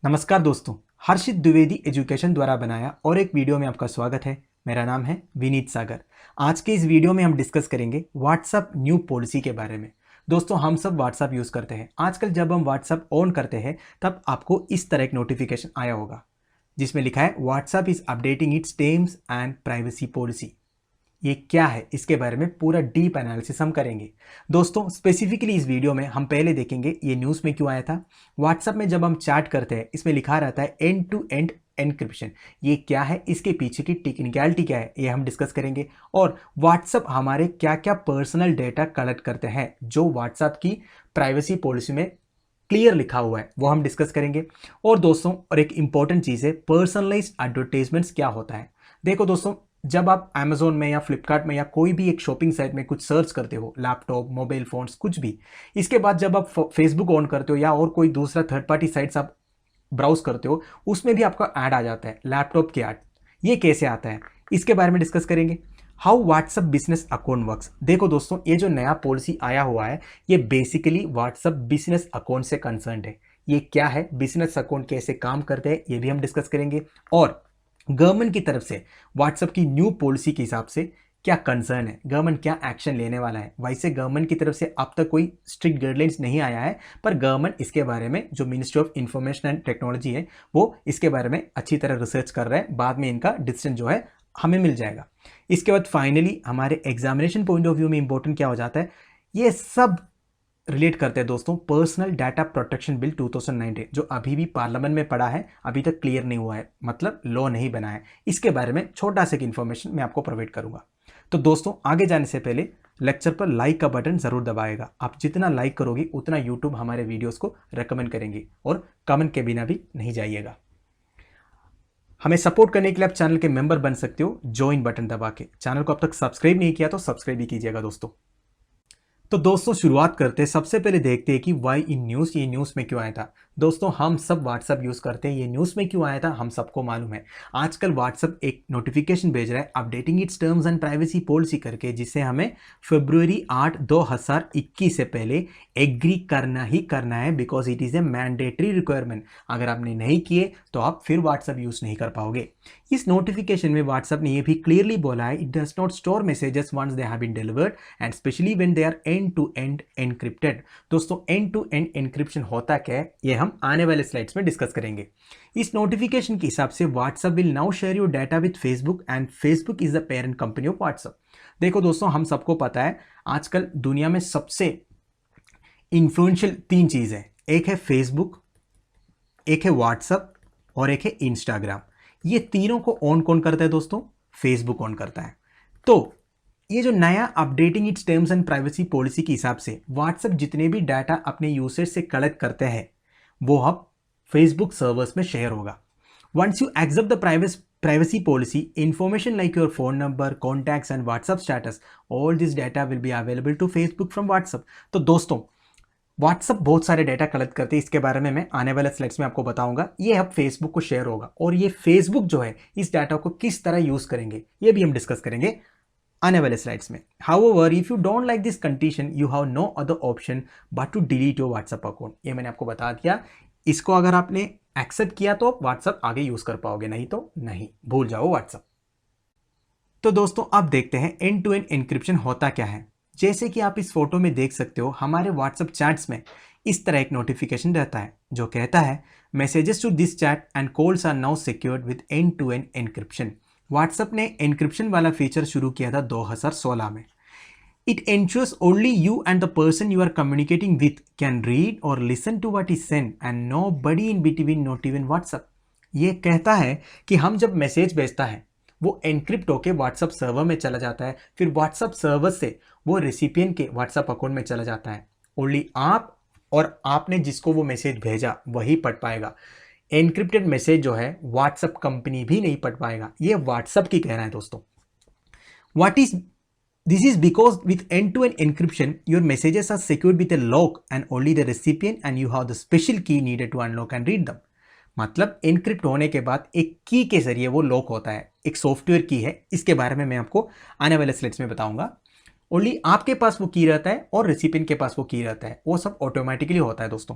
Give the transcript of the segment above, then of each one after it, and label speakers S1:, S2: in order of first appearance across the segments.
S1: नमस्कार दोस्तों, हर्षित द्विवेदी एजुकेशन द्वारा बनाया और एक वीडियो में आपका स्वागत है। मेरा नाम है विनीत सागर। आज के इस वीडियो में हम डिस्कस करेंगे व्हाट्सएप न्यू पॉलिसी के बारे में। दोस्तों, हम सब व्हाट्सएप यूज़ करते हैं। आजकल जब हम व्हाट्सएप ऑन करते हैं तब आपको इस तरह एक नोटिफिकेशन आया होगा जिसमें लिखा है WhatsApp is updating it's terms and privacy policy. ये क्या है, इसके बारे में पूरा डीप एनालिसिस हम करेंगे। दोस्तों, स्पेसिफिकली इस वीडियो में हम पहले देखेंगे ये न्यूज़ में क्यों आया था। व्हाट्सएप में जब हम चैट करते हैं इसमें लिखा रहता है एंड टू एंड एनक्रिप्शन। ये क्या है, इसके पीछे की टेक्निकलिटी क्या है, ये हम डिस्कस करेंगे। और व्हाट्सएप हमारे क्या क्या पर्सनल डेटा कलेक्ट करते हैं जो व्हाट्सएप की प्राइवेसी पॉलिसी में क्लियर लिखा हुआ है, वो हम डिस्कस करेंगे। और दोस्तों, और एक इंपॉर्टेंट चीज़ है, पर्सनलाइज्ड एडवर्टाइजमेंट्स क्या होता है। देखो दोस्तों, जब आप अमेजोन में या फ्लिपकार्ट में या कोई भी एक शॉपिंग साइट में कुछ सर्च करते हो, लैपटॉप, मोबाइल फोन्स, कुछ भी, इसके बाद जब आप फेसबुक ऑन करते हो या और कोई दूसरा थर्ड पार्टी साइट्स आप ब्राउज करते हो, उसमें भी आपका ऐड आ जाता है, लैपटॉप के ऐड। ये कैसे आता है, इसके बारे में डिस्कस करेंगे। How WhatsApp business account works. देखो दोस्तों, ये जो नया पॉलिसी आया हुआ है ये बेसिकली व्हाट्सएप बिजनेस अकाउंट से कंसर्न्ड है। ये क्या है, बिजनेस अकाउंट कैसे काम करते हैं, ये भी हम डिस्कस करेंगे। और गवर्नमेंट की तरफ से व्हाट्सएप की न्यू पॉलिसी के हिसाब से क्या कंसर्न है, गवर्नमेंट क्या एक्शन लेने वाला है। वैसे गवर्नमेंट की तरफ से अब तक कोई स्ट्रिक्ट गाइडलाइंस नहीं आया है, पर गवर्नमेंट इसके बारे में, जो ministry of information and technology है, वो इसके बारे में अच्छी तरह रिसर्च कर रहा है। बाद में इनका डिसीजन जो है हमें मिल जाएगा। इसके बाद फाइनली हमारे एग्जामिनेशन पॉइंट ऑफ व्यू में इंपॉर्टेंट क्या हो जाता है, ये सब रिलेट करते हैं दोस्तों पर्सनल डाटा प्रोटेक्शन बिल 2019, जो अभी भी पार्लियामेंट में पड़ा है, अभी तक क्लियर नहीं हुआ है, मतलब लॉ नहीं बना है। इसके बारे में छोटा सा इन्फॉर्मेशन मैं आपको प्रोवाइड करूंगा। तो दोस्तों, आगे जाने से पहले लेक्चर पर लाइक का बटन जरूर दबाएगा। आप जितना लाइक करोगे उतना यूट्यूब हमारे वीडियोस को रेकमेंड करेंगे, और कमेंट के बिना भी नहीं जाइएगा। हमें सपोर्ट करने के लिए आप चैनल के मेंबर बन सकते हो ज्वाइन बटन दबा के। चैनल को अब तक सब्सक्राइब नहीं किया तो सब्सक्राइब भी कीजिएगा दोस्तों। तो दोस्तों, शुरुआत करते हैं। सबसे पहले देखते हैं कि वाई इन न्यूज़, ये न्यूज़ में क्यों आया था। दोस्तों, हम सब व्हाट्सअप यूज़ करते हैं, ये न्यूज़ में क्यों आया था हम सबको मालूम है। आजकल व्हाट्सअप एक नोटिफिकेशन भेज रहा है updating it's terms and privacy policy करके, जिसे हमें फरवरी 8 2021 से पहले एग्री करना ही करना है, because it is a mandatory requirement. अगर आपने नहीं किए तो आप फिर व्हाट्सअप यूज़ नहीं कर पाओगे। इस नोटिफिकेशन में व्हाट्सअप ने यह भी क्लियरली बोला है, it does not store messages once they have been delivered and specially when they are end to end encrypted. दोस्तों, एंड टू एंड एनक्रिप्शन होता क्या है, ये हम आने वाले स्लाइड्स में डिस्कस करेंगे। इस नोटिफिकेशन के हिसाब से WhatsApp will now share your data with Facebook and Facebook is the parent company of WhatsApp. देखो दोस्तों, हम सबको पता है आजकल दुनिया में सबसे इन्फ्लुएंशियल 3 चीज़ है। एक है फेसबुक, एक है व्हाट्सएप और एक है इंस्टाग्राम। ये तीनों को ऑन कौन करता है दोस्तों, फेसबुक ऑन करता है। तो ये जो नया updating it's terms and privacy policy के हिसाब से व्हाट्सएप जितने भी डाटा अपने यूजर्स से कलेक्ट करते हैं वो अब फेसबुक सर्वर्स में शेयर होगा। Once you accept the privacy policy, information like your phone number, contacts and WhatsApp status, all this data will be available to Facebook from WhatsApp. तो दोस्तों, व्हाट्सएप बहुत सारे डाटा कलेक्ट करते हैं, इसके बारे में मैं आने वाले स्लाइड्स में आपको बताऊंगा। ये अब फेसबुक को शेयर होगा, और ये फेसबुक जो है इस डाटा को किस तरह यूज करेंगे ये भी हम डिस्कस करेंगे आने वाले स्लाइड्स में। However, if you don't like this condition you have no other option but to delete your WhatsApp account. ये मैंने आपको बता दिया। इसको अगर आपने एक्सेप्ट किया तो आप व्हाट्सएप आगे यूज कर पाओगे, नहीं तो नहीं, भूल जाओ व्हाट्सएप। तो दोस्तों, अब देखते हैं एंड टू एंड एनक्रिप्शन होता क्या है। जैसे कि आप इस फोटो में देख सकते हो, हमारे व्हाट्सएप चैट्स में इस तरह एक नोटिफिकेशन रहता है जो कहता है messages to this chat and calls are now secured with end to end encryption. WhatsApp ने एनक्रिप्शन वाला फीचर शुरू किया था 2016 में। It ensures only you and the person you are communicating with can read or listen to what is send and nobody in between, not even WhatsApp. ये कहता है कि हम जब मैसेज भेजता है वो एनक्रिप्ट होकर व्हाट्सएप सर्वर में चला जाता है, फिर व्हाट्सएप सर्वर से वो रेसिपिएंट के व्हाट्सएप अकाउंट में चला जाता है। ओनली आप और आपने जिसको वो मैसेज भेजा वही पढ़ पाएगा। एनक्रिप्टेड मैसेज जो है व्हाट्सएप कंपनी भी नहीं पढ़ पाएगा। ये व्हाट्सएप की कहना है दोस्तों। This is because with end to end encryption your messages are secured with a lock and only the recipient and you have the special key needed to unlock and read them. मतलब encrypt होने के बाद एक की के जरिए वो lock होता है, एक सॉफ्टवेयर की है। इसके बारे में मैं आपको आने वाले स्लाइड्स में बताऊंगा। ओनली आपके पास वो की रहता है और रेसिपिएंट के पास वो की रहता है, वो सब ऑटोमेटिकली होता है दोस्तों।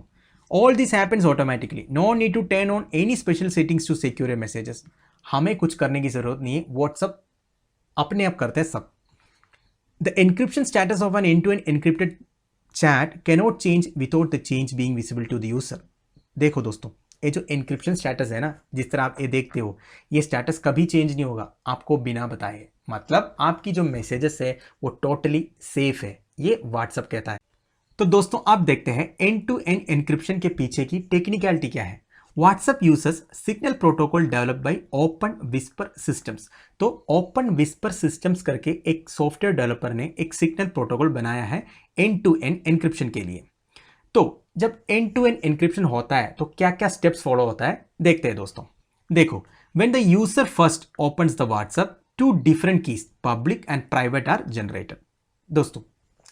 S1: All this happens automatically, no need to turn on any special settings to secure your messages. हमें कुछ करने की जरूरत नहीं है, व्हाट्सएप अपने आप करते हैं सब। The encryption status of an end to end encrypted chat cannot change without the change being visible to the user. देखो दोस्तों, ये जो एन्क्रिप्शन स्टेटस है ना, जिस तरह आप ये देखते हो, ये स्टेटस कभी चेंज नहीं होगा आपको बिना बताए। मतलब आपकी जो मैसेजेस है वो टोटली सेफ है, ये व्हाट्सएप कहता है। तो दोस्तों आप देखते हैं एंड टू एंड एन्क्रिप्शन के पीछे की टेक्निकलिटी क्या है। WhatsApp uses signal protocol developed by open whisper systems. तो ओपन विस्पर सिस्टम्स करके एक सॉफ्टवेयर डेवलपर ने एक सिग्नल प्रोटोकॉल बनाया है एंड टू एंड एन्क्रिप्शन के लिए। तो जब एंड टू एंड एन्क्रिप्शन होता है तो क्या क्या स्टेप्स फॉलो होता है देखते हैं दोस्तों। देखो, when the user first opens the WhatsApp, two different keys public and private are generated. दोस्तों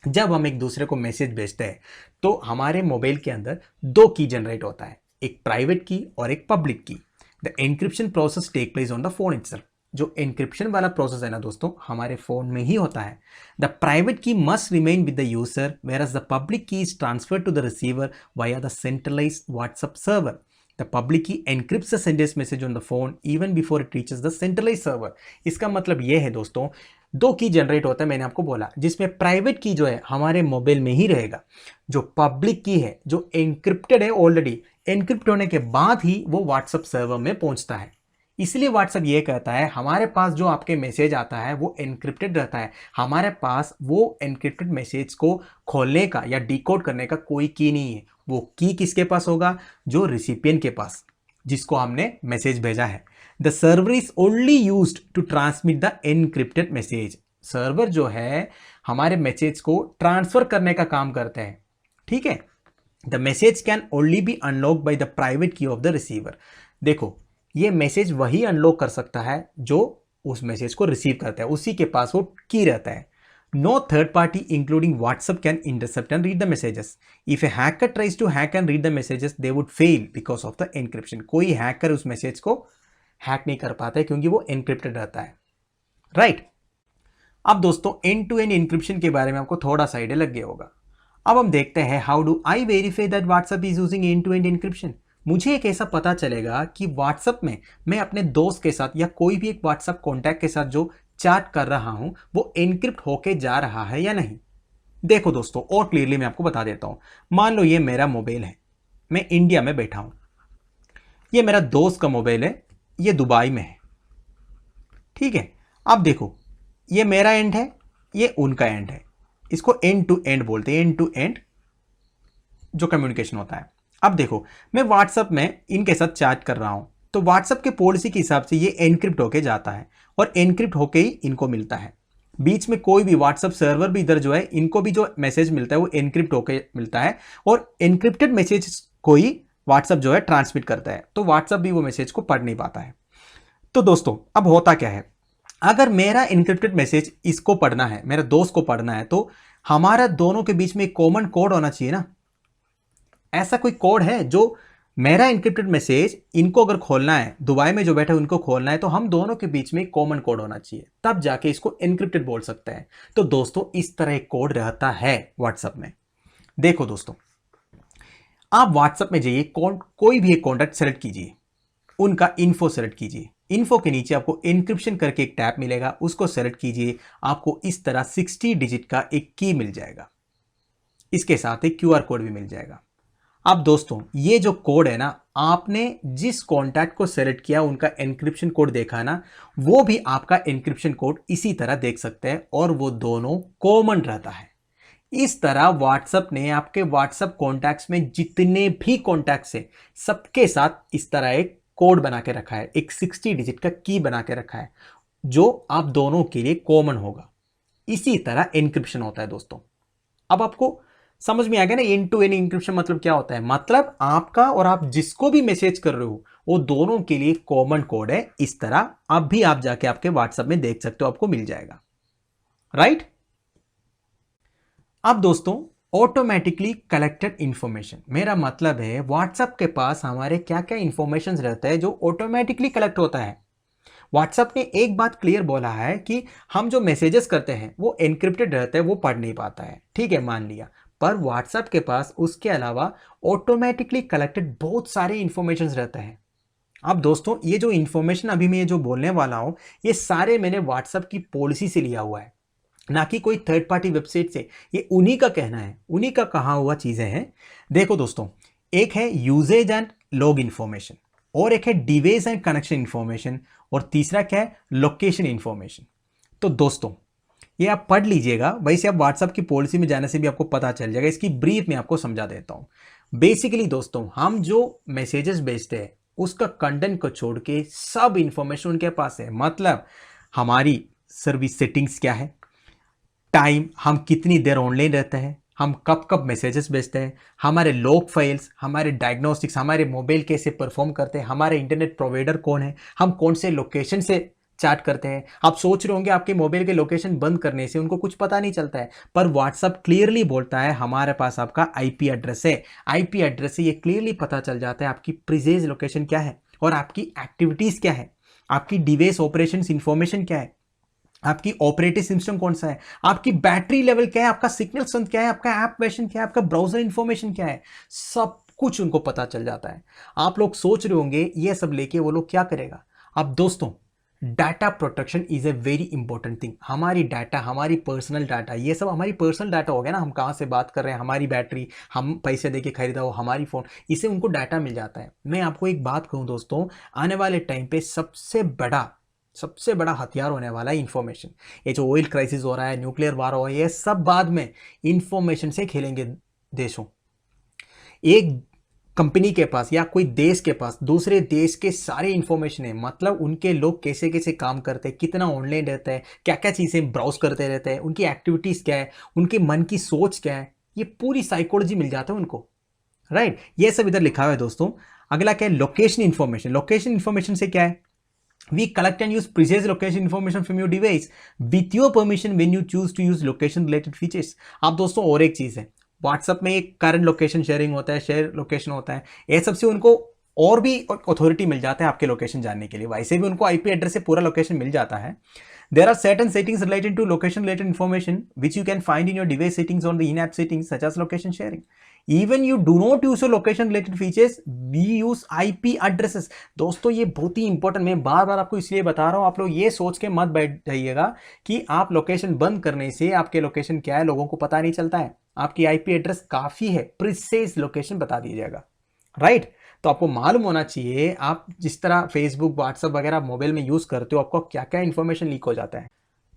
S1: जब हम एक दूसरे को मैसेज भेजते हैं तो हमारे मोबाइल के अंदर दो की जनरेट होता है, एक प्राइवेट की और एक public key. The encryption process take place on the phone itself. जो एन्क्रिप्शन वाला प्रोसेस है ना दोस्तों, हमारे फोन में ही होता है। The private key must remain with the user, whereas the public key is transferred to the receiver via the centralised WhatsApp server. The public key encrypts the sender's message on the phone even before it reaches the centralised server. इसका मतलब यह है दोस्तों, दो की generate होता है, मैंने आपको बोला, जिसमें प्राइवेट की जो है हमारे मोबाइल में ही रहेगा, जो पब्लिक की है जो एनक्रिप्टेड है, ऑलरेडी एनक्रिप्ट होने के बाद ही वो व्हाट्सएप सर्वर में पहुंचता है। इसलिए व्हाट्सएप ये कहता है हमारे पास जो आपके मैसेज आता है वो एनक्रिप्टेड रहता है, हमारे पास वो एनक्रिप्टेड मैसेज को खोलने का या डिकोड करने का कोई की नहीं है। वो की किसके पास होगा? जो रिसिपिएंट के पास, जिसको हमने मैसेज भेजा है। The server is only used to transmit the encrypted message. Server जो है हमारे मैसेज को ट्रांसफर करने का काम करते हैं, ठीक है। The message can only be unlock by the private key of the receiver. देखो, ये मैसेज वही अनलॉक कर सकता है जो उस मैसेज को रिसीव करता है, उसी के पास वो की रहता है। No third party including WhatsApp can intercept and read the messages. If a hacker tries to hack and read the messages they would fail because of the encryption. कोई hacker उस message को hack नहीं कर पाता है क्योंकि वो encrypted रहता है, राइट। अब दोस्तों एंड टू एंड एनक्रिप्शन के बारे में आपको थोड़ा सा आइडिया लग गया होगा। अब हम देखते हैं how do I verify that WhatsApp is using end to end encryption. मुझे एक ऐसा पता चलेगा कि व्हाट्सएप में मैं अपने दोस्त के साथ या कोई भी एक व्हाट्सएप कॉन्टैक्ट के साथ जो चैट कर रहा हूं वो एनक्रिप्ट होके जा रहा है या नहीं। देखो दोस्तों, और क्लियरली मैं आपको बता देता हूं। मान लो ये मेरा मोबाइल है, मैं इंडिया में बैठा हूं, ये मेरा दोस्त का मोबाइल है, ये दुबई में है, ठीक है। अब देखो, ये मेरा एंड है, ये उनका एंड है। इसको एंड टू एंड बोलते हैं, एंड टू एंड जो कम्युनिकेशन होता है। अब देखो, मैं व्हाट्सएप में इनके साथ चैट कर रहा हूं, तो व्हाट्सएप के पॉलिसी के हिसाब से ये एनक्रिप्ट होके जाता है और एनक्रिप्ट होके ही इनको मिलता है। बीच में कोई भी व्हाट्सएप सर्वर भी इधर जो है, इनको भी जो मैसेज मिलता है वो एनक्रिप्ट होके मिलता है और एनक्रिप्टेड मैसेज को ही व्हाट्सएप जो है ट्रांसमिट करता है, तो व्हाट्सएप भी वो मैसेज को पढ़ नहीं पाता है। तो दोस्तों अब होता क्या है, अगर मेरा एनक्रिप्टेड मैसेज इसको पढ़ना है, मेरे दोस्त को पढ़ना है, तो हमारा दोनों के बीच में एक कॉमन कोड होना चाहिए ना। ऐसा कोई कोड है जो मेरा एनक्रिप्टेड मैसेज इनको अगर खोलना है, दुबई में जो बैठे उनको खोलना है, तो हम दोनों के बीच में एक कॉमन कोड होना चाहिए, तब जाके इसको एनक्रिप्टेड बोल सकते हैं। तो दोस्तों इस तरह एक कोड रहता है व्हाट्सएप में। देखो दोस्तों, आप व्हाट्सएप में जाइए, कोई भी एक कॉन्टैक्ट सेलेक्ट कीजिए, उनका इन्फो सेलेक्ट कीजिए। इन्फो के नीचे आपको एनक्रिप्शन करके एक टैब मिलेगा, उसको सेलेक्ट कीजिए। आपको इस तरह 60 डिजिट का एक की मिल जाएगा, इसके साथ एक क्यूआर कोड भी मिल जाएगा। अब दोस्तों ये जो कोड है ना, आपने जिस कॉन्टैक्ट को सेलेक्ट किया उनका एनक्रिप्शन कोड देखा ना, वो भी आपका एनक्रिप्शन कोड इसी तरह देख सकते हैं और वो दोनों कॉमन रहता है। इस तरह व्हाट्सएप ने आपके व्हाट्सएप कॉन्टैक्ट्स में जितने भी कॉन्टैक्ट्स है सबके साथ इस तरह एक कोड बना के रखा है, एक 60 डिजिट का की बना के रखा है जो आप दोनों के लिए कॉमन होगा। इसी तरह एनक्रिप्शन होता है दोस्तों। अब आपको समझ में आ गया ना एंड टू एंड एन्क्रिप्शन मतलब क्या होता है। मतलब आपका और आप जिसको भी मैसेज कर रहे हो वो दोनों के लिए कॉमन कोड है। इस तरह अब भी आप जाके आपके व्हाट्सएप में देख सकते हो, आपको मिल जाएगा, राइट। अब दोस्तों ऑटोमेटिकली कलेक्टेड इंफॉर्मेशन, मेरा मतलब है व्हाट्सएप के पास हमारे क्या क्या इंफॉर्मेशन रहता है जो ऑटोमेटिकली कलेक्ट होता है। व्हाट्सएप ने एक बात क्लियर बोला है कि हम जो मैसेजेस करते हैं वो एनक्रिप्टेड रहता है, वो पढ़ नहीं पाता है, ठीक है, मान लिया। पर व्हाट्सएप के पास उसके अलावा ऑटोमेटिकली कलेक्टेड बहुत सारे इंफॉर्मेशन रहते हैं। अब दोस्तों ये जो इंफॉर्मेशन अभी मैं ये जो बोलने वाला हूं, ये सारे मैंने व्हाट्सएप की पॉलिसी से लिया हुआ है, ना कि कोई थर्ड पार्टी वेबसाइट से। ये उन्हीं का कहना है, उन्हीं का कहा हुआ चीजें हैं। देखो दोस्तों, एक है यूजेज एंड लॉग इंफॉर्मेशन, और एक है डिवाइस एंड कनेक्शन इंफॉर्मेशन, और तीसरा क्या है, लोकेशन इंफॉर्मेशन। तो दोस्तों ये आप पढ़ लीजिएगा, वैसे आप व्हाट्सएप की पॉलिसी में जाने से भी आपको पता चल जाएगा। इसकी ब्रीफ में आपको समझा देता हूं। बेसिकली दोस्तों, हम जो मैसेजेस भेजते हैं उसका कंटेंट को छोड़ के सब इंफॉर्मेशन उनके पास है। मतलब हमारी सर्विस सेटिंग्स क्या है, टाइम, हम कितनी देर ऑनलाइन रहते हैं, हम कब कब मैसेजेस भेजते हैं, हमारे लॉग फाइल्स, हमारे डायग्नोस्टिक्स, हमारे मोबाइल कैसे परफॉर्म करते हैं, हमारे इंटरनेट प्रोवाइडर कौन है, हम कौन से लोकेशन से चैट करते हैं। आप सोच रहे होंगे आपके मोबाइल के लोकेशन बंद करने से उनको कुछ पता नहीं चलता है, पर व्हाट्सएप क्लियरली बोलता है हमारे पास आपका आईपी एड्रेस है। आईपी एड्रेस से ये क्लियरली पता चल जाता है आपकी प्रीसाइज लोकेशन क्या है, और आपकी एक्टिविटीज क्या है, आपकी डिवाइस ऑपरेशंस इंफॉर्मेशन क्या है, आपकी ऑपरेटिंग सिस्टम कौन सा है, आपकी बैटरी लेवल क्या है, आपका सिग्नल स्ट्रेंथ क्या है, आपका ऐप वर्जन क्या है, आपका ब्राउजर इंफॉर्मेशन क्या है, सब कुछ उनको पता चल जाता है। आप लोग सोच रहे होंगे ये सब लेके वो लोग क्या करेगा। अब दोस्तों, data protection is a very important thing. हमारी डाटा, हमारी पर्सनल डाटा, ये सब हमारी पर्सनल डाटा हो गया ना, हम कहाँ से बात कर रहे हैं, हमारी बैटरी, हम पैसे देके खरीदा हो हमारी फोन, इससे उनको डाटा मिल जाता है। मैं आपको एक बात कहूँ दोस्तों, आने वाले टाइम पे सबसे बड़ा हथियार होने वाला है इंफॉर्मेशन। ये जो ऑयल क्राइसिस हो रहा है, न्यूक्लियर वार हो रहा है, ये सब बाद में इंफॉर्मेशन से खेलेंगे देशों। एक कंपनी के पास या कोई देश के पास दूसरे देश के सारे इंफॉर्मेशन है, मतलब उनके लोग कैसे कैसे काम करते हैं, कितना ऑनलाइन रहता है, क्या क्या चीज़ें ब्राउज करते रहते हैं, उनकी एक्टिविटीज़ क्या है, उनके मन की सोच क्या है, ये पूरी साइकोलॉजी मिल जाता है उनको। राइट, ये सब इधर लिखा हुआ है दोस्तों। अगला क्या है, लोकेशन इंफॉर्मेशन। लोकेशन इंफॉर्मेशन से क्या है, we collect and use precise location information from your device with your permission when you choose to use location related features। अब दोस्तों और एक चीज है, व्हाट्सएप में एक करंट लोकेशन शेयरिंग होता है, शेयर लोकेशन होता है, ये सबसे उनको और भी अथॉरिटी मिल जाता है आपके लोकेशन जानने के लिए। वैसे भी उनको आईपी एड्रेस से पूरा लोकेशन मिल जाता है। There are certain settings related to location related information which you can find in your device settings on the in-app settings such as location sharing. Even you do not use your location related features, we use IP addresses। दोस्तों ये बहुत ही important, मैं बार बार आपको इसलिए बता रहा हूँ, आप लोग ये सोच के मत बैठ जाइएगा कि आप लोकेशन बंद करने से आपके लोकेशन क्या है लोगों को पता नहीं चलता है। आपकी आईपी एड्रेस काफी है, प्रिसाइज लोकेशन बता दीजिएगा। राइट, तो आपको मालूम होना चाहिए आप जिस तरह फेसबुक, व्हाट्सएप वगैरह मोबाइल में यूज करते हो, आपको क्या क्या इंफॉर्मेशन लीक हो जाता है।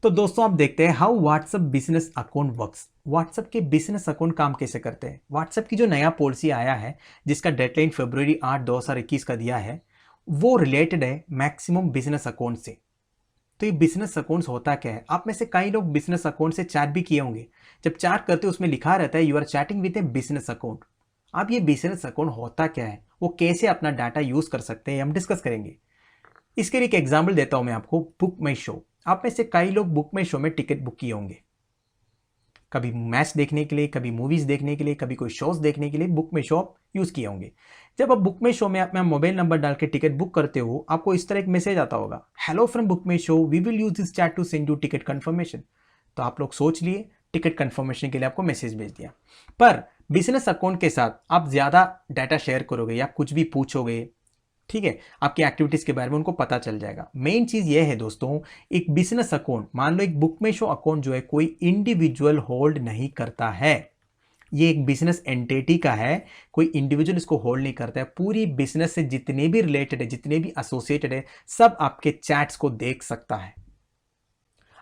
S1: तो दोस्तों आप देखते हैं how WhatsApp business account works. WhatsApp के बिजनेस अकाउंट काम कैसे करते हैं। व्हाट्सएप की जो नया पॉलिसी आया है जिसका डेडलाइन फरवरी 8 2021 का दिया है, वो रिलेटेड है मैक्सिमम बिजनेस अकाउंट से। तो ये बिजनेस अकाउंट्स होता क्या है, आप में से कई लोग बिजनेस अकाउंट से चैट भी किए होंगे। जब चैट करते हो उसमें लिखा रहता है you are chatting with a business account. अब ये बिजनेस अकाउंट होता क्या है, वो कैसे अपना डाटा यूज कर सकते हैं, हम डिस्कस करेंगे। इसके लिए एक एग्जांपल देता हूं मैं आपको, बुक माई शो। आप में से कई लोग बुक माई शो में टिकट बुक किए होंगे, कभी मैच देखने के लिए, कभी मूवीज देखने के लिए, कभी कोई शोज देखने के लिए बुक माई शो यूज किए होंगे। जब आप बुक माई शो में अपना मोबाइल नंबर डाल के टिकट बुक करते हो, आपको इस तरह एक मैसेज आता होगा, hello from Book My Show, we will use this chat to send you ticket confirmation. तो आप लोग सोच लिए टिकट कंफर्मेशन के लिए आपको मैसेज भेज दिया। पर बिजनेस अकाउंट के साथ आप ज्यादा डाटा शेयर करोगे या कुछ भी पूछोगे, ठीक है, आपकी एक्टिविटीज के बारे में उनको पता चल जाएगा। मेन चीज ये है दोस्तों, एक बिजनेस अकाउंट, मान लो एक बुक माई शो अकाउंट जो है कोई इंडिविजुअल होल्ड नहीं करता है, ये एक बिजनेस एंटिटी का है, कोई इंडिविजुअल इसको होल्ड नहीं करता है। पूरी बिजनेस से जितने भी रिलेटेड है, जितने भी एसोसिएटेड है, सब आपके चैट्स को देख सकता है।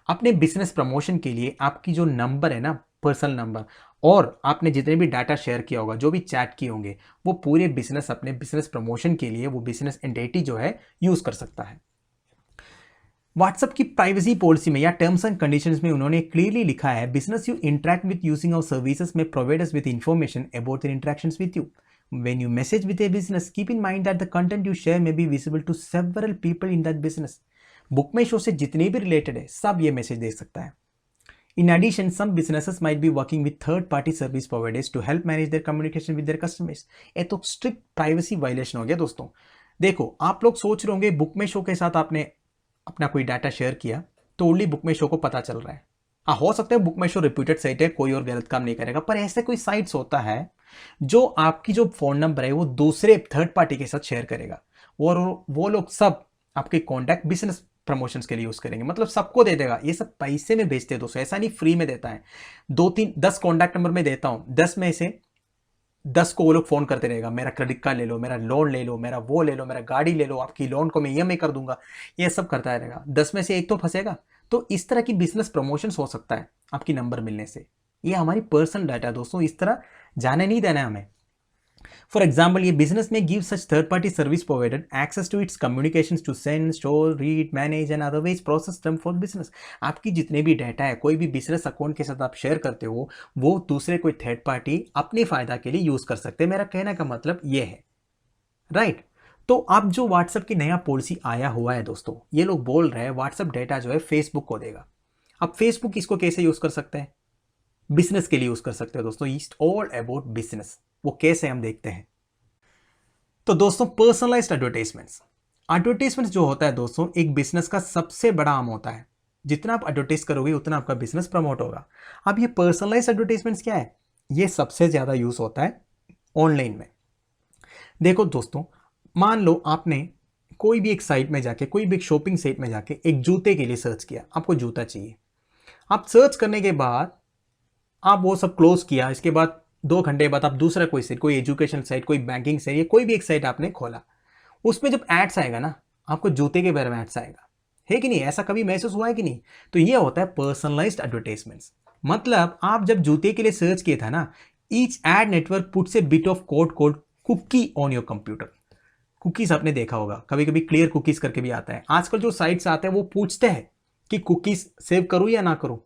S1: अपने बिजनेस प्रमोशन के लिए आपकी जो नंबर है ना, पर्सनल नंबर, और आपने जितने भी डाटा शेयर किया होगा, जो भी चैट किए होंगे, वो पूरे बिजनेस अपने बिजनेस प्रमोशन के लिए वो बिजनेस एंटिटी जो है यूज कर सकता है। व्हाट्सएप की प्राइवेसी पॉलिसी में या टर्म्स एंड कंडीशंस में उन्होंने क्लियरली लिखा है, business you interact with using our services may provide us with information about their interactions with you. When you message with a business, keep in mind that the content you share may be visible to several people in that business। Book में show से जितने भी related है सब ये message दे सकता है। In addition, some businesses might be working with third-party service providers to help manage their communication with their customers। ये तो स्ट्रिक्ट प्राइवेसी वायलेशन हो गया दोस्तों। देखो, आप लोग सोच रहे होंगे बुक में शो के साथ आपने अपना कोई डाटा शेयर किया तो ओनली बुक में शो को पता चल रहा है, हाँ, हो सकता है book My show reputed site है, कोई और गलत काम नहीं करेगा, पर ऐसे कोई साइट्स होता है जो आपकी जो फोन नंबर है वो दूसरे थर्ड पार्टी के साथ शेयर करेगा, और वो लोग सब आपके कॉन्टैक्ट बिजनेस प्रमोशंस के लिए यूज करेंगे, मतलब सबको दे देगा। ये सब पैसे में बेचते हैं दोस्तों, ऐसा नहीं फ्री में देता है। 2-3-10 कॉन्टैक्ट नंबर में देता हूं, 10 में से 10 को वो लोग फोन करते रहेगा, मेरा क्रेडिट कार्ड ले लो, मेरा लोन ले लो, मेरा वो ले लो, मेरा गाड़ी ले लो, आपकी लोन को मैं ईएमआई कर दूंगा, ये सब करता रहेगा। 10 में से एक तो फंसेगा। तो इस तरह की बिजनेस प्रमोशंस हो सकता है आपकी नंबर मिलने से। ये हमारी पर्सनल डाटा दोस्तों, इस तरह जाने नहीं देना है हमें। फॉर एग्जाम्पल, ये business may give such third party service provider access to its communications to send, store, read, manage and otherwise process them for business. आपकी जितने भी डाटा है, कोई भी बिजनेस अकाउंट के साथ आप शेयर करते हो, वो दूसरे कोई थर्ड पार्टी अपने फायदा के लिए यूज कर सकते हैं। मेरा कहने का मतलब ये है, राइट। तो अब जो व्हाट्सएप की नया पॉलिसी आया हुआ है दोस्तों, ये लोग बोल रहे हैं व्हाट्सएप डेटा जो है फेसबुक को देगा। अब फेसबुक इसको कैसे यूज कर सकते हैं? बिजनेस के लिए यूज कर सकते हैं दोस्तों। It's all about business. वो कैसे हम देखते हैं। तो दोस्तों, पर्सनलाइज्ड एडवर्टाइजमेंट्स जो होता है दोस्तों, एक बिजनेस का सबसे बड़ा आर्म होता है। जितना आप एडवर्टाइज करोगे उतना आपका बिजनेस प्रमोट होगा। अब ये पर्सनलाइज्ड एडवर्टाइजमेंट्स क्या है? ये सबसे ज्यादा यूज होता है ऑनलाइन में। देखो दोस्तों, मान लो आपने कोई भी एक साइट में जाके, कोई भी एक शॉपिंग साइट में जाके एक जूते के लिए सर्च किया, आपको जूता चाहिए। आप सर्च करने के बाद आप वो सब क्लोज किया, इसके बाद 2 घंटे बाद आप दूसरा कोई साइट, कोई एजुकेशन साइट, कोई बैंकिंग साइट या कोई भी एक साइट आपने खोला, उसमें जब एड्स आएगा ना, आपको जूते के बारे में एड्स आएगा, है कि नहीं? ऐसा कभी महसूस हुआ है कि नहीं? तो ये होता है पर्सनलाइज्ड एडवर्टाइजमेंट्स। मतलब आप जब जूते के लिए सर्च किया था ना, each ad network puts a bit of code called cookie on your computer. Cookies आपने देखा होगा, कभी कभी क्लियर कुकीज करके भी आता है। आजकल जो साइट्स आते हैं वो पूछते हैं कि कुकीज सेव करूं या ना करूं।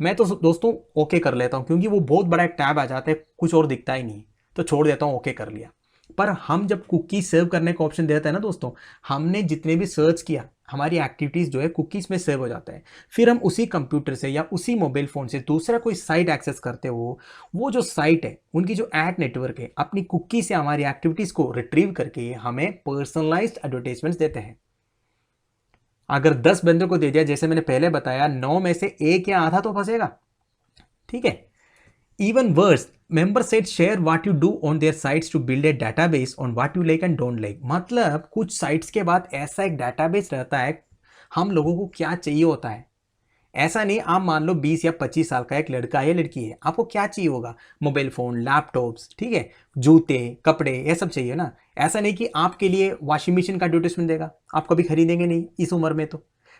S1: मैं तो दोस्तों ओके कर लेता हूं, क्योंकि वो बहुत बड़ा एक टैब आ जाता है, कुछ और दिखता ही नहीं, तो छोड़ देता हूं, ओके कर लिया। पर हम जब कुकी सेव करने का ऑप्शन देता है ना दोस्तों, हमने जितने भी सर्च किया, हमारी एक्टिविटीज जो है कुकीज में सेव हो जाता है। फिर हम उसी कंप्यूटर से या उसी मोबाइल फोन से दूसरा कोई साइट एक्सेस करते हो, वो जो साइट है, उनकी जो एड नेटवर्क है, अपनी कुकी से हमारी एक्टिविटीज को रिट्रीव करके हमें पर्सनलाइज्ड एडवर्टाइजमेंट्स देते हैं। अगर 10 बंदों को दे दिया, जैसे मैंने पहले बताया, 9 में से एक या आधा तो फंसेगा, ठीक है। Even worse, member site share what you do on their sites to build a database on what you like and don't like. मतलब कुछ साइट्स के बाद ऐसा एक डाटाबेस रहता है, हम लोगों को क्या चाहिए होता है। ऐसा नहीं, आप मान लो 20 या 25 साल का एक लड़का है, लड़की है, आपको क्या चाहिए होगा? मोबाइल फोन, लैपटॉप्स, ठीक है, जूते, कपड़े, ये सब चाहिए ना। ऐसा नहीं कि आपके लिए वॉशिंग मशीन का एडवर्टाइजमेंट देगा, आप कभी खरीदेंगे नहीं इस उम्र में।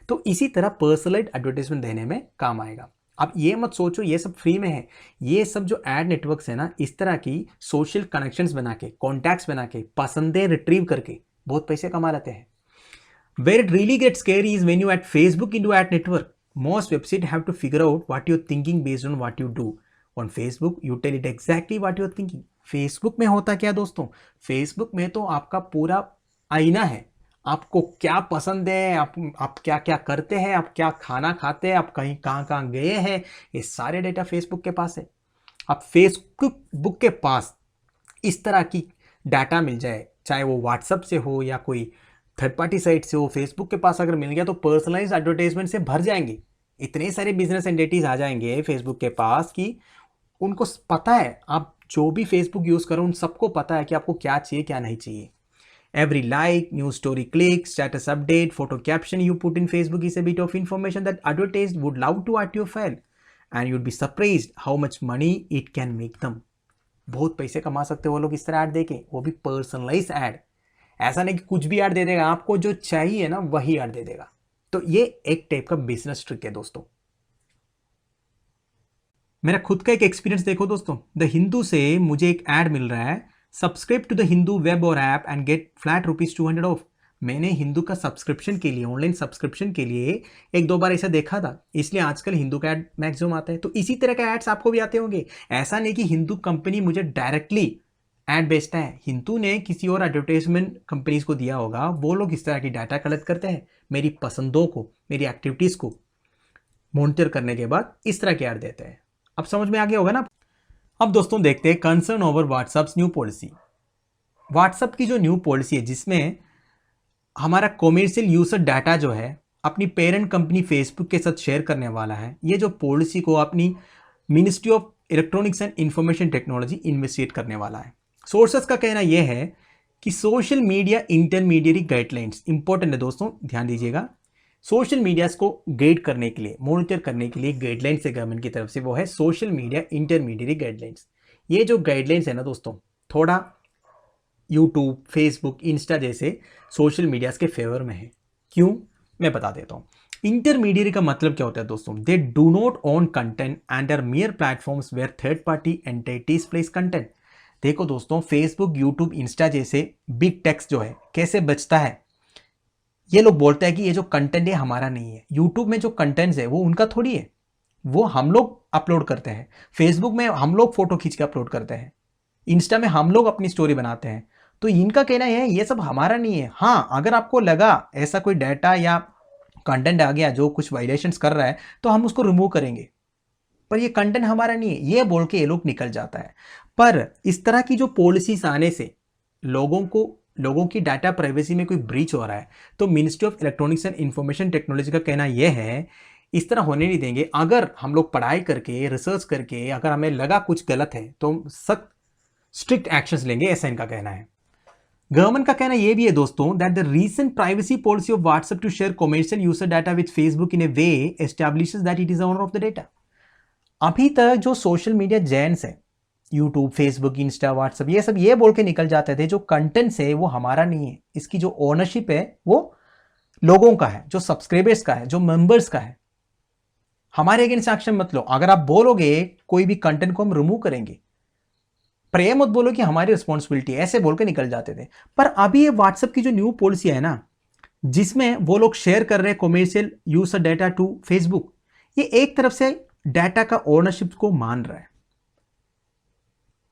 S1: तो इसी तरह पर्सनलाइज्ड एडवर्टाइजमेंट देने में काम आएगा। अब ये मत सोचो ये सब फ्री में है। ये सब जो एड नेटवर्क्स है ना, इस तरह की सोशल कनेक्शंस बना के, कॉन्टैक्ट्स बना के, पसंदें रिट्रीव करके बहुत पैसे कमा लेते हैं। Where it really gets scary is when you add Facebook into ad network. Most websites have to figure out what you're thinking based on what you do. On Facebook, you tell it exactly what you're thinking. Facebook में होता क्या दोस्तों? Facebook में तो आपका पूरा आईना है। आपको क्या पसंद है, आप क्या क्या करते हैं, आप क्या खाना खाते हैं, आप कहीं कहाँ कहाँ गए हैं, ये सारे डेटा फेसबुक के पास है। अब फेसबुक के पास इस तरह की डाटा मिल जाए, चाहे वो व्हाट्सएप से हो या कोई थर्ड पार्टी साइट से हो, फेसबुक के पास अगर मिल गया तो पर्सनलाइज्ड एडवर्टाइजमेंट से भर जाएंगे। इतने सारे बिजनेस एंटिटीज आ जाएंगे फेसबुक के पास कि उनको पता है, आप जो भी फेसबुक यूज करो उन सबको पता है कि आपको क्या चाहिए क्या नहीं चाहिए। Every like, news story click, status update, photo caption you put in Facebook is a bit of information that advertised would love to at your file and you'd be surprised how much money it can make them. बहुत पैसे कमा सकते हो वो लोग इस तरह add देके, वो भी पर्सनलाइज ऐड। ऐसा नहीं कि कुछ भी ऐड दे देगा, आपको जो चाहिए ना वही ऐड दे देगा। तो ये एक टाइप का बिजनेस ट्रिक है दोस्तों। मेरा खुद का एक एक्सपीरियंस देखो दोस्तों, द हिंदू से मुझे एक ऐड मिल रहा है, subscribe to the Hindu web और app and get flat ₹200 off. मैंने हिंदू का सब्सक्रिप्शन के लिए, ऑनलाइन सब्सक्रिप्शन के लिए 1-2 बार ऐसा देखा था, इसलिए आजकल हिंदू का ऐड मैक्सिमम आता है। तो इसी तरह का एड्स आपको भी आते होंगे। ऐसा नहीं कि हिंदू कंपनी मुझे डायरेक्टली ऐड बेचता है, हिंदू ने किसी और एडवर्टाइजमेंट कंपनीज को दिया होगा, वो लोग इस तरह की डाटा कलेक्ट करते हैं, मेरी पसंदों को, मेरी एक्टिविटीज को मॉनिटर करने के बाद इस तरह के ऐड देते हैं। अब समझ में आ गया होगा ना। अब दोस्तों देखते हैं concern over WhatsApps new policy. WhatsApp की जो न्यू पॉलिसी है, जिसमें हमारा कॉमर्शियल यूजर डाटा जो है अपनी पेरेंट कंपनी फेसबुक के साथ शेयर करने वाला है, ये जो पॉलिसी को अपनी ministry of electronics and information technology investigate करने वाला है। सोर्सेस का कहना यह है कि social media intermediate guidelines important है दोस्तों, ध्यान दीजिएगा। सोशल मीडियाज को गाइड करने के लिए, मॉनिटर करने के लिए गाइडलाइंस है गवर्नमेंट की तरफ से, वो है सोशल मीडिया इंटरमीडिएट गाइडलाइंस। ये जो गाइडलाइंस है ना दोस्तों, थोड़ा यूट्यूब, फेसबुक, इंस्टा जैसे सोशल मीडियाज के फेवर में है। क्यों, मैं बता देता हूँ। इंटरमीडिएट का मतलब क्या होता है दोस्तों? They do not own content and are mere platforms where third party entities place content. देखो दोस्तों, फेसबुक, यूट्यूब, इंस्टा जैसे बिग टेक्स जो है कैसे बचता है? ये लोग बोलते हैं कि ये जो कंटेंट है हमारा नहीं है। यूट्यूब में जो कंटेंट्स है वो उनका थोड़ी है, वो हम लोग अपलोड करते हैं। फेसबुक में हम लोग फोटो खींच के अपलोड करते हैं, इंस्टा में हम लोग अपनी स्टोरी बनाते हैं। तो इनका कहना है ये सब हमारा नहीं है। हाँ, अगर आपको लगा ऐसा कोई डाटा या कंटेंट आ गया जो कुछ वायलेशंस कर रहा है तो हम उसको रिमूव करेंगे, पर ये कंटेंट हमारा नहीं है, ये बोल के ये लोग निकल जाता है। पर इस तरह की जो पॉलिसीज आने से लोगों की डाटा प्राइवेसी में कोई ब्रीच हो रहा है, तो ministry of electronics and information technology का कहना यह है इस तरह होने नहीं देंगे। अगर हम लोग पढ़ाई करके, रिसर्च करके, अगर हमें लगा कुछ गलत है तो हम सख्त स्ट्रिक्ट एक्शंस लेंगे, ऐसा इनका कहना है। गवर्नमेंट का कहना यह भी है दोस्तों that the recent privacy policy of WhatsApp to share commercial user data with Facebook in a way establishes that it is owner of the data. अभी तक जो सोशल मीडिया जेंट्स है, यूट्यूब, फेसबुक, इंस्टा, व्हाट्सएप, ये सब ये बोल के निकल जाते थे जो कंटेंट्स है वो हमारा नहीं है, इसकी जो ओनरशिप है वो लोगों का है, जो सब्सक्राइबर्स का है, जो मेंबर्स का है। हमारे अगेंस्ट एक्शन मत लो। अगर आप बोलोगे कोई भी कंटेंट को हम रिमूव करेंगे, पर यह मत बोलो कि हमारी रिस्पॉन्सिबिलिटी है, ऐसे बोल के निकल जाते थे। पर अभी ये व्हाट्सएप की जो न्यू पॉलिसी है ना, जिसमें वो लोग शेयर कर रहे हैं commercial user data to Facebook, ये एक तरफ से डाटा का ओनरशिप को मान रहा है।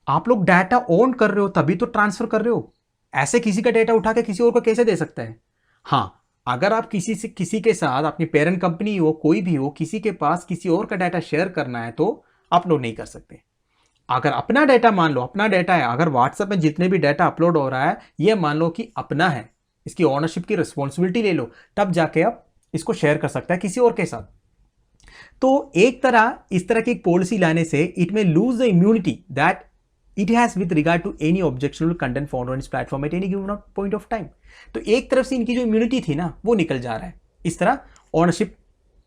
S1: आप लोग डाटा ओन कर रहे हो तभी तो ट्रांसफर कर रहे हो, ऐसे किसी का डाटा उठा के किसी और को कैसे दे सकता है? हाँ, अगर आप किसी के साथ, अपनी पेरेंट कंपनी हो, कोई भी हो, किसी के पास किसी और का डाटा शेयर करना है तो आप लोग नहीं कर सकते। अगर अपना डाटा, मान लो अपना डाटा है, अगर व्हाट्सएप में जितने भी डाटा अपलोड हो रहा है ये मान लो कि अपना है, इसकी ओनरशिप की रिस्पॉन्सिबिलिटी ले लो, तब जाके आप इसको शेयर कर सकता है किसी और के साथ। तो एक तरह इस तरह की एक पॉलिसी लाने से it may lose the immunity that it has with regard to any objectionable content found on this platform at any given point of time. तो एक तरफ से इनकी जो इम्यूनिटी थी ना वो निकल जा रहा है इस तरह ओनरशिप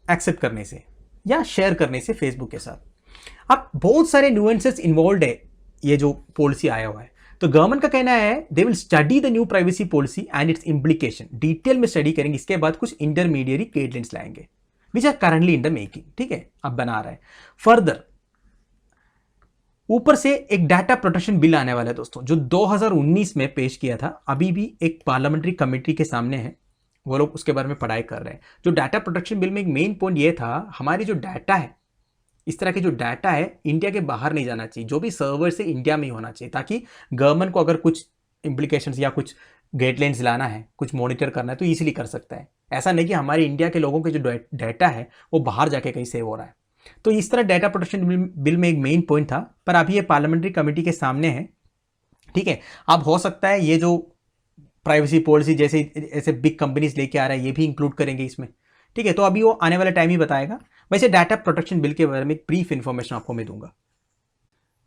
S1: एक्सेप्ट करने से या शेयर करने से फेसबुक के साथ। अब बहुत सारे न्यूएंसेस इन्वॉल्व है ये जो पॉलिसी आया हुआ है। तो गवर्नमेंट का कहना है they will study the new privacy policy and its implication, detail में स्टडी करेंगे, इसके बाद कुछ इंटरमीडिएट गाइडलाइंस लाएंगे which are currently in the making. ठीक है, अब बना रहा है। फर्दर ऊपर से एक डाटा प्रोटेक्शन बिल आने वाला है दोस्तों, जो 2019 में पेश किया था, अभी भी एक पार्लियामेंट्री कमेटी के सामने है, वो लोग उसके बारे में पढ़ाई कर रहे हैं। जो डाटा प्रोटेक्शन बिल में एक मेन पॉइंट ये था, हमारी जो डाटा है, इस तरह के जो डाटा है इंडिया के बाहर नहीं जाना चाहिए, जो भी सर्वर से इंडिया में ही होना चाहिए, ताकि गवर्नमेंट को अगर कुछ इम्प्लीकेशंस या कुछ गाइडलाइंस लाना है, कुछ मॉनिटर करना है तो ईजिली कर सकता है। ऐसा नहीं कि हमारे इंडिया के लोगों के जो डाटा है वो बाहर जाके कहीं सेव हो रहा है। तो इस तरह डाटा प्रोटेक्शन बिल में एक मेन पॉइंट था, पर अभी ये पार्लियामेंट्री कमेटी के सामने है। ठीक है, अब हो सकता है ये जो प्राइवेसी पॉलिसी जैसे ऐसे बिग कंपनीज लेके आ रहा है ये भी इंक्लूड करेंगे इसमें। ठीक है, तो अभी वो आने वाला टाइम ही बताएगा। वैसे डाटा प्रोटेक्शन बिल के बारे में एक ब्रीफ इंफॉर्मेशन आपको मैं दूंगा।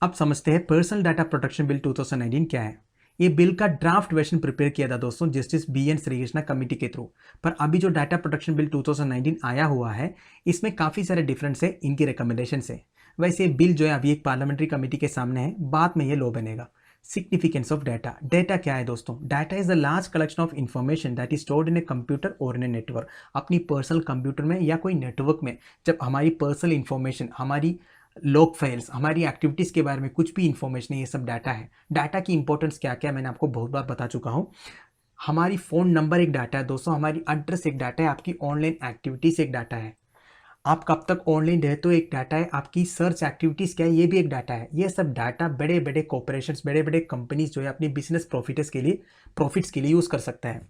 S1: अब समझते हैं पर्सनल डाटा प्रोटेक्शन बिल 2019 क्या है। ये बिल का ड्राफ्ट वर्जन प्रिपेयर किया था दोस्तों जस्टिस BN श्रीकृष्णा कमेटी के थ्रू, पर अभी जो डाटा प्रोटेक्शन बिल 2019 आया हुआ है इसमें काफ़ी सारे डिफरेंस है इनकी रिकमेंडेशन से। वैसे ये बिल जो है अभी एक पार्लियामेंट्री कमेटी के सामने है, बाद में ये लॉ बनेगा। Significance of data. डाटा क्या है दोस्तों? Data is the large collection of information that is stored in a computer और इन ए नेटवर्क। अपनी पर्सनल कंप्यूटर में या कोई नेटवर्क में जब हमारी पर्सनल इन्फॉर्मेशन, हमारी लॉग फाइल्स, हमारी एक्टिविटीज़ के बारे में कुछ भी इंफॉर्मेशन है, ये सब डाटा है। डाटा की इंपॉर्टेंस क्या क्या मैंने आपको बहुत बार बता चुका हूँ। हमारी फ़ोन नंबर एक डाटा है दोस्तों, हमारी एड्रेस एक डाटा है, आपकी ऑनलाइन एक्टिविटीज़ एक डाटा है, आप कब तक ऑनलाइन रहते हो एक डाटा है, आपकी सर्च एक्टिविटीज़ क्या है ये भी एक डाटा है। ये सब डाटा बड़े बड़े कॉर्पोरेशंस, बड़े बड़े कंपनीज जो है अपनी बिजनेस प्रॉफिट्स के लिए यूज़ कर सकता है।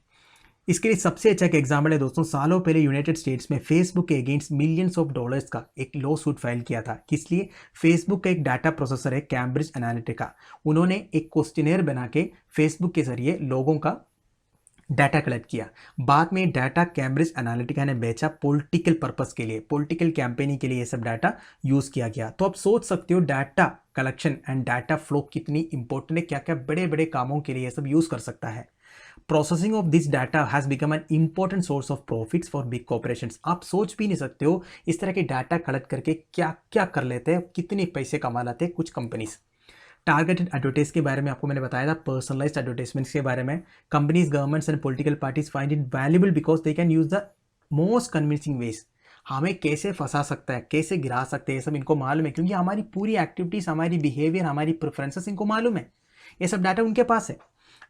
S1: इसके लिए सबसे अच्छा एक एग्जाम्पल है दोस्तों, सालों पहले यूनाइटेड स्टेट्स में फेसबुक के अगेंस्ट मिलियंस ऑफ डॉलर्स का एक लॉ सूट फाइल किया था। किस लिए? फेसबुक का एक डाटा प्रोसेसर है कैम्ब्रिज एनालिटिका, उन्होंने एक क्वेश्चनेयर बना के फेसबुक के जरिए लोगों का डाटा कलेक्ट किया। बाद में डाटा कैम्ब्रिज एनालिटिका ने बेचा पॉलिटिकल पर्पस के लिए, पॉलिटिकल कैंपेनिंग के लिए ये सब डाटा यूज़ किया गया। तो आप सोच सकते हो data collection and data flow कितनी इंपॉर्टेंट है, क्या क्या बड़े बड़े कामों के लिए ये सब यूज़ कर सकता है। Processing of this data has become an important source of profits for big corporations. आप सोच भी नहीं सकते हो इस तरह के डाटा कलेक्ट करके क्या क्या कर लेते हैं, कितने पैसे कमा लेते हैं कुछ कंपनीज। टारगेटेड एडवर्टाइज के बारे में आपको मैंने बताया था, पर्सनलाइज्ड एडवर्टाइजमेंट्स के बारे में। Companies, governments and political parties find it valuable because they can use the most convincing ways. हमें कैसे फंसा सकता है, कैसे गिरा सकते हैं, सब इनको मालूम है, क्योंकि हमारी पूरी एक्टिविटीज, हमारी बिहेवियर, हमारी प्रेफरेंसेस इनको मालूम है। ये सब डाटा उनके पास है।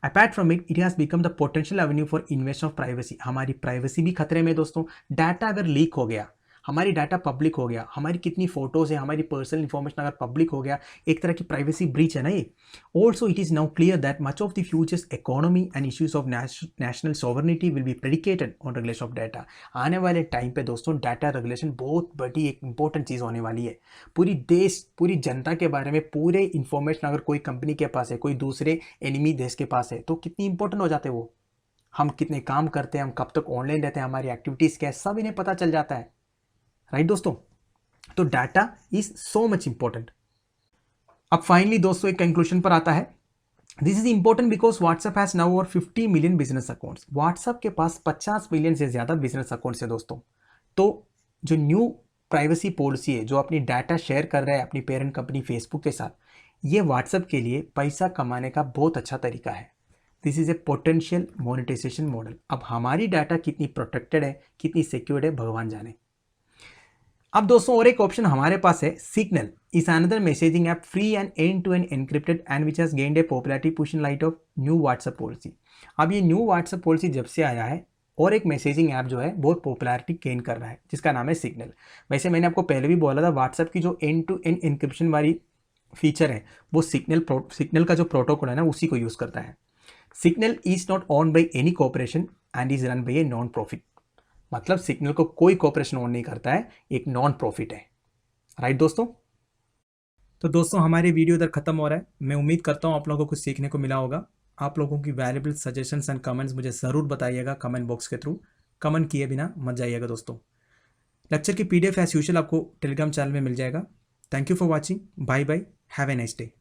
S1: Apart from it, it has become the potential Avenue for इन्वेशन of privacy. हमारी प्राइवेसी भी खतरे में दोस्तों। डाटा अगर लीक हो गया, हमारी डाटा पब्लिक हो गया, हमारी कितनी फोटोज है, हमारी पर्सनल इंफॉर्मेशन अगर पब्लिक हो गया, एक तरह की प्राइवेसी ब्रीच है ना ये। Also it is now clear that much of the futures economy and issues of national sovereignty will be predicated on regulation of data. आने वाले टाइम पे दोस्तों डाटा रेगुलेशन बहुत बड़ी एक इंपॉर्टेंट चीज़ होने वाली है। पूरी देश, पूरी जनता के बारे में पूरे इंफॉर्मेशन अगर कोई कंपनी के पास है, कोई दूसरे एनिमी देश के पास है, तो कितनी इंपॉर्टेंट हो जाते हैं वो। हम कितने काम करते हैं, हम कब तक ऑनलाइन रहते हैं, हमारी एक्टिविटीज़ क्या है, सब इन्हें पता चल जाता है। राइट दोस्तों, तो data is so much important. अब फाइनली दोस्तों एक कंक्लूजन पर आता है। This is important because WhatsApp has now over 50 million business accounts. WhatsApp के पास 50 मिलियन से ज्यादा बिजनेस अकाउंट्स है दोस्तों। तो जो न्यू प्राइवेसी पॉलिसी है, जो अपनी डाटा शेयर कर रहा है अपनी पेरेंट कंपनी फेसबुक के साथ, ये व्हाट्सएप के लिए पैसा कमाने का बहुत अच्छा तरीका है। This is a potential monetization model. अब हमारी डाटा कितनी प्रोटेक्टेड है, कितनी सिक्योर्ड है, भगवान जाने। अब दोस्तों और एक ऑप्शन हमारे पास है, Signal is another messaging app, free and end to end encrypted and which has gained a popularity push in light of new WhatsApp policy. अब ये न्यू व्हाट्सएप पॉलिसी जब से आया है, और एक मैसेजिंग ऐप जो है बहुत पॉपुलैरिटी गेन कर रहा है, जिसका नाम है सिग्नल। वैसे मैंने आपको पहले भी बोला था, व्हाट्सएप की जो एंड टू एंड एनक्रिप्शन वाली फीचर है वो सिग्नल का जो प्रोटोकॉल है ना, उसी को यूज़ करता है। Signal is not own by any corporation and is run by a non profit. मतलब सिग्नल को कोई कॉर्पोरेशन ओन नहीं करता है, एक नॉन प्रॉफिट है। राइट दोस्तों, तो दोस्तों हमारी वीडियो इधर खत्म हो रहा है। मैं उम्मीद करता हूँ आप लोगों को कुछ सीखने को मिला होगा। आप लोगों की वैल्यूबल सजेशंस एंड कमेंट्स मुझे ज़रूर बताइएगा कमेंट बॉक्स के थ्रू। कमेंट किए बिना मत जाइएगा दोस्तों। लेक्चर की PDF एज यूजुअल आपको टेलीग्राम चैनल में मिल जाएगा। Thank you for watching. Bye bye, have a nice day.